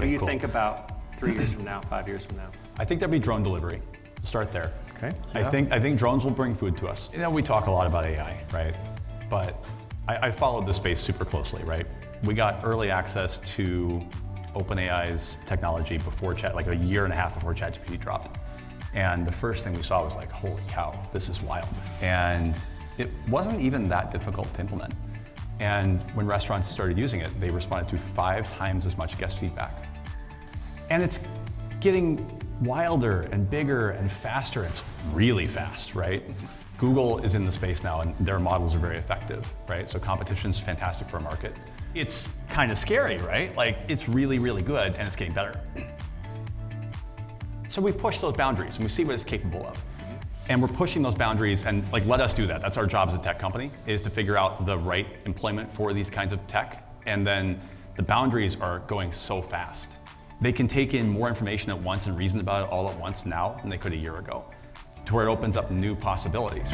really do cool. you think about 3 years from now, 5 years from now? I think there'll be drone delivery. Start there. Okay. I think drones will bring food to us. You know, we talk a lot about AI, right? But I followed this space super closely, right? We got early access to OpenAI's technology before like a year and a half before ChatGPT dropped. And the first thing we saw was like, holy cow, this is wild. And it wasn't even that difficult to implement. And when restaurants started using it, they responded to 5 times as much guest feedback. And it's getting wilder and bigger and faster. It's really fast, right? Google is in the space now and their models are very effective, right? So competition's fantastic for a market. It's kind of scary, right? Like it's really, really good and it's getting better. So we push those boundaries and we see what it's capable of. And we're pushing those boundaries and like, let us do that. That's our job as a tech company, is to figure out the right employment for these kinds of tech. And then the boundaries are going so fast. They can take in more information at once and reason about it all at once now than they could a year ago, to where it opens up new possibilities.